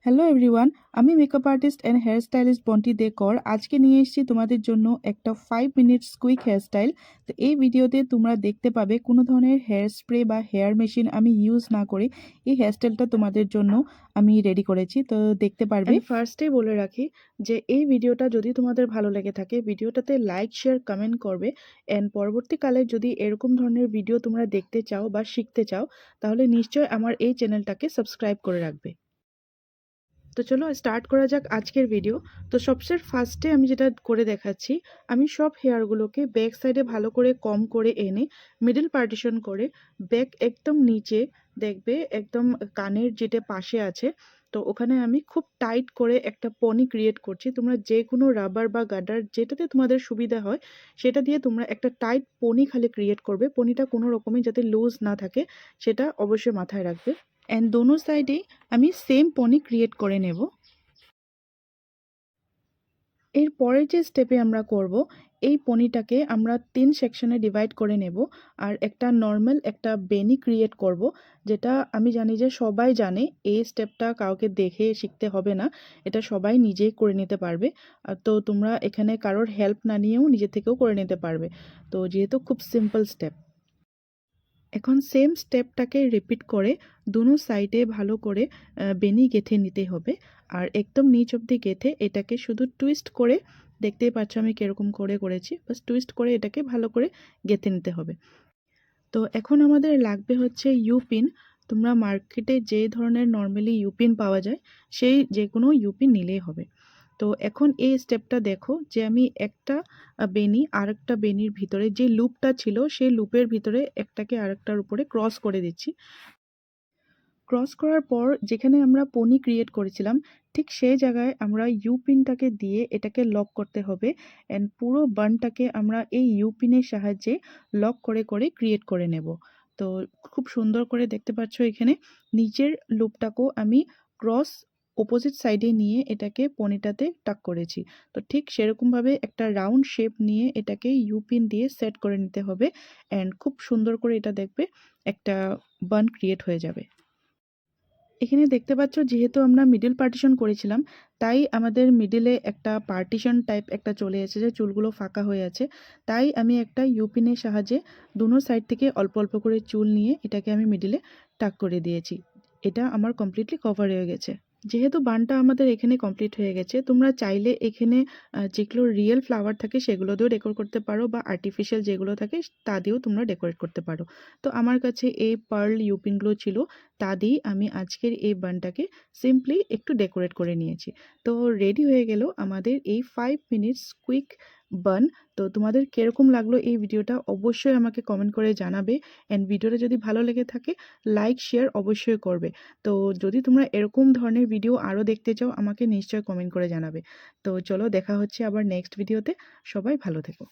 Hello everyone, আমি makeup artist and hair stylist Bonti Dey Kar. আজকে নিয়ে এসেছি তোমাদের জন্য একটা 5 মিনিটস কুইক হেয়ার স্টাইল। তো এই ভিডিওতে তোমরা দেখতে পাবে কোনো ধরনের হেয়ার স্প্রে বা হেয়ার মেশিন আমি ইউজ না করে এই হেয়ার স্টাইলটা তোমাদের জন্য আমি রেডি করেছি, তো দেখতে পারবে। ফার্স্টেই বলে রাখি যে এই ভিডিওটা যদি তোমাদের ভালো লেগে থাকে ভিডিওটাতে লাইক শেয়ার কমেন্ট করবে। অ্যান্ড পরবর্তীকালে যদি এরকম ধরনের ভিডিও তোমরা দেখতে চাও বা শিখতে চাও তাহলে নিশ্চয়ই আমার এই চ্যানেলটাকে সাবস্ক্রাইব করে রাখবে। তো চলো স্টার্ট করা যাক আজকের ভিডিও। তো সবচেয়ে ফার্স্টে আমি যেটা করে দেখাচ্ছি, আমি সব হেয়ারগুলোকে ব্যাক সাইডে ভালো করে কম করে এনে মিডল পার্টিশন করে ব্যাক একদম নিচে দেখবে একদম কানের যেটা পাশে আছে, তো ওখানে আমি খুব টাইট করে একটা পনি ক্রিয়েট করছি। তোমরা যে কোনো রাবার বা গার্ডার যেটাতে তোমাদের সুবিধা হয় সেটা দিয়ে তোমরা একটা টাইট পনি খালি ক্রিয়েট করবে। পনিটা কোনো রকমই যাতে লুজ না থাকে সেটা অবশ্যই মাথায় রাখবে। অ্যান্ড দোনো সাইডেই আমি সেম পনি ক্রিয়েট করে নেব। এর পরের যে স্টেপে আমরা করব, এই পনিটাকে আমরা 3 সেকশনে ডিভাইড করে নেব আর একটা নর্মাল একটা বেনি ক্রিয়েট করব, যেটা আমি জানি যে সবাই জানে। এই স্টেপটা কাউকে দেখে শিখতে হবে না, এটা সবাই নিজেই করে নিতে পারবে। তো তোমরা এখানে কারোর হেল্প না নিয়েও নিজে থেকেও করে নিতে পারবে, তো যেহেতু খুব সিম্পল স্টেপ। এখন সেম স্টেপটাকে রিপিট করে দুনো সাইডে ভালো করে বেনি গেঁথে নিতে হবে। আর একদম নিচ অবধি গেঁথে এটাকে শুধু টুইস্ট করে, দেখতেই পাচ্ছ আমি কীরকম করে করেছি, বাস টুইস্ট করে এটাকে ভালো করে গেঁথে নিতে হবে। তো এখন আমাদের লাগবে হচ্ছে ইউপিন। তোমরা মার্কেটে যে ধরনের নর্মালি ইউপিন পাওয়া যায় সেই যে কোনো ইউপিন নিলেই হবে। তো এখন এই স্টেপটা দেখো যে আমি একটা বেনি আরেকটা বেনির ভিতরে যে লুপটা ছিল সেই লুপের ভিতরে একটাকে আরেকটার উপরে ক্রস করে দিচ্ছি। ক্রস করার পর যেখানে আমরা পনি ক্রিয়েট করেছিলাম ঠিক সেই জায়গায় আমরা ইউ পিনটাকে দিয়ে এটাকে লক করতে হবে। অ্যান্ড পুরো বানটাকে আমরা এই ইউ পিনের সাহায্যে লক করে করে ক্রিয়েট করে নেব। তো খুব সুন্দর করে দেখতে পাচ্ছ এখানে নিচের লুপটাকেও আমি ক্রস অপোজিট সাইডে নিয়ে এটাকে পনিটাতে টাক করেছি। তো ঠিক সেরকমভাবে একটা রাউন্ড শেপ নিয়ে এটাকে ইউ পিন দিয়ে সেট করে নিতে হবে। অ্যান্ড খুব সুন্দর করে এটা দেখবে একটা বান ক্রিয়েট হয়ে যাবে। এখানে দেখতে পাচ্ছ যেহেতু আমরা মিডল পার্টিশন করেছিলাম তাই আমাদের মিডলে একটা পার্টিশন টাইপ একটা চলে এসেছে, চুলগুলো ফাঁকা হয়ে আছে। তাই আমি একটা ইউপিনের সাহায্যে দুনো সাইড থেকে অল্প অল্প করে চুল নিয়ে এটাকে আমি মিডলে টাক করে দিয়েছি। এটা আমার কমপ্লিটলি কভার হয়ে গেছে। যেহেতু বানটা আমাদের এখানে কমপ্লিট হয়ে গেছে, তোমরা চাইলে এখানে যেগুলো রিয়েল ফ্লাওয়ার থাকে সেগুলো দিয়েও ডেকোরেট করতে পারো বা আর্টিফিশিয়াল যেগুলো থাকে তা দিয়েও তোমরা ডেকোরেট করতে পারো। তো আমার কাছে এই পার্ল ইউপিনগুলো ছিল, তা দিয়েই আমি আজকের এই বানটাকে সিম্পলি একটু ডেকোরেট করে নিয়েছি। তো রেডি হয়ে গেল আমাদের এই 5 মিনিটস কুইক বান। তো তোমাদের কীরকম লাগলো এই ভিডিওটা অবশ্যই আমাকে কমেন্ট করে জানাবে। অ্যান্ড ভিডিওটা যদি ভালো লেগে থাকে লাইক শেয়ার অবশ্যই করবে। তো যদি তোমরা এরকম ধরনের ভিডিও আরও দেখতে চাও আমাকে নিশ্চয়ই কমেন্ট করে জানাবে। তো চলো দেখা হচ্ছে আবার নেক্সট ভিডিওতে। সবাই ভালো থেকো।